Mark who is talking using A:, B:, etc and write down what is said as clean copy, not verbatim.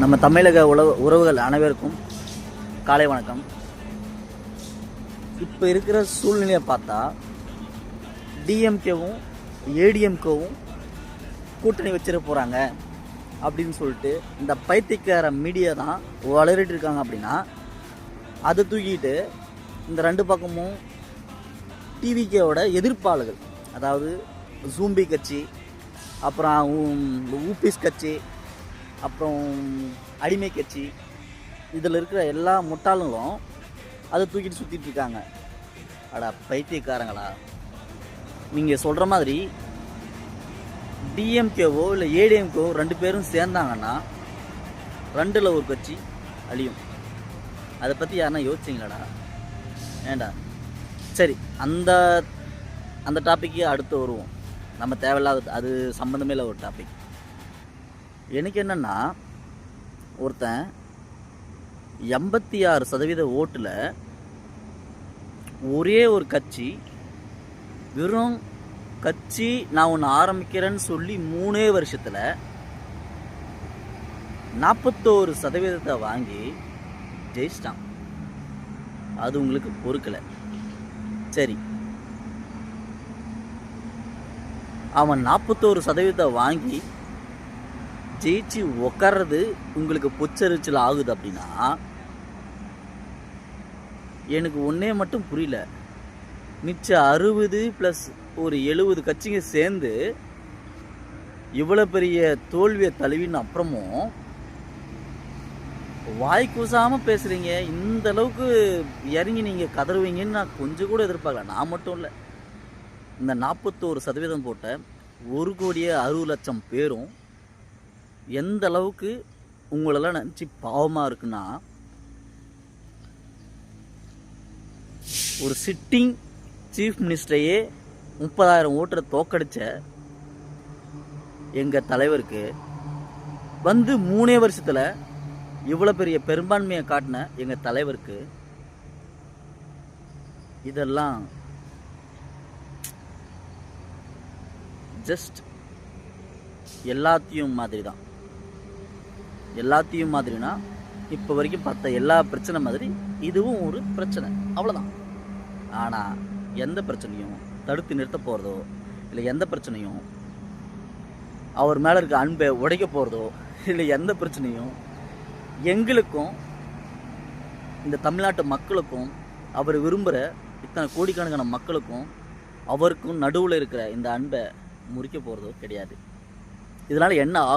A: நம்ம தமிழக உறவுகள் அனைவருக்கும் காலை வணக்கம். இப்போ இருக்கிற சூழ்நிலையை பார்த்தா டிஎம்கேவும் ஏடிஎம்கேவும் கூட்டணி வச்சிட போகிறாங்க அப்படின்னு சொல்லிட்டு இந்த பைத்தியக்கார மீடியா தான் வளரிட்டு இருக்காங்க. அப்படின்னா அதை தூக்கிட்டு இந்த ரெண்டு பக்கமும் டிவிகேவோட எதிர்ப்பாளர்கள், அதாவது ஜூம்பி கட்சி, அப்புறம் ஊபிஸ் கட்சி, அப்புறம் அடிமை கட்சி, இதில் இருக்கிற எல்லா முட்டாளுங்களும் அதை தூக்கிட்டு சுற்றிட்டு இருக்காங்க. அடா பைத்தியக்காரங்களா, நீங்கள் சொல்கிற மாதிரி டிஎம்கேவோ இல்லை ஏடிஎம்கேவோ ரெண்டு பேரும் சேர்ந்தாங்கன்னா ரெண்டில் ஒரு கட்சி அழியும். அதை பற்றி யாருன்னா யோசிச்சிங்களாடா? ஏண்டா சரி, அந்த டாப்பிக்கு அடுத்து வருவோம். நம்ம தேவையில்லாத, அது சம்மந்தமே இல்லை ஒரு டாபிக். எனக்கு என்னென்னா, ஒருத்தன் 86% ஓட்டில் ஒரே ஒரு கட்சி, வெறும் கட்சி நான் ஒன்று ஆரம்பிக்கிறேன்னு சொல்லி 3 வருஷத்தில் 41% வாங்கி ஜெயிச்சிட்டான். அது உங்களுக்கு பொறுக்கலை. சரி, அவன் 41% வாங்கி ஜெயிச்சு உக்காறது உங்களுக்கு புச்சரிச்சல் ஆகுது அப்படின்னா, எனக்கு ஒன்றே மட்டும் புரியல. மிச்சம் 60 + ஒரு 70 கட்சிங்க சேர்ந்து இவ்வளோ பெரிய தோல்வியை தழுவின்னு அப்புறமும் வாய் கூசாமல் பேசுகிறீங்க. இந்த அளவுக்கு இறங்கி நீங்கள் கதறுவீங்கன்னு நான் கொஞ்சம் கூட எதிர்பார்க்கல. நான் மட்டும் இல்லை, இந்த 41% போட்ட 1,60,00,000 பேரும் எந்த அளவுக்கு உங்களெல்லாம் நினச்சி பாவமாக இருக்குன்னா, ஒரு சிட்டிங் சீஃப் மினிஸ்டரையே 30,000 ஓட்டரை தோக்கடிச்ச எங்கள் தலைவருக்கு வந்து 3 வருஷத்தில் இவ்வளோ பெரிய பெரும்பான்மையை காட்டின எங்கள் தலைவருக்கு இதெல்லாம் ஜஸ்ட் எல்லாத்தையும் மாதிரி தான். எல்லாத்தையும் மாதிரினா இப்போ வரைக்கும் பார்த்த எல்லா பிரச்சனை மாதிரி இதுவும் ஒரு பிரச்சனை, அவ்வளோதான். ஆனால் எந்த பிரச்சனையும் தடுத்து நிறுத்த போகிறதோ, இல்லை எந்த பிரச்சனையும் அவர் மேலே இருக்க அன்பை உடைக்க போகிறதோ, இல்லை எந்த பிரச்சனையும் எங்களுக்கும் இந்த தமிழ்நாட்டு மக்களுக்கும், அவர் விரும்புகிற இத்தனை கோடிக்கணக்கான மக்களுக்கும் அவருக்கும் நடுவில் இருக்கிற இந்த அன்பை முறிக்க போகிறதோ கிடையாது. இதனால் என்ன ஆகும்?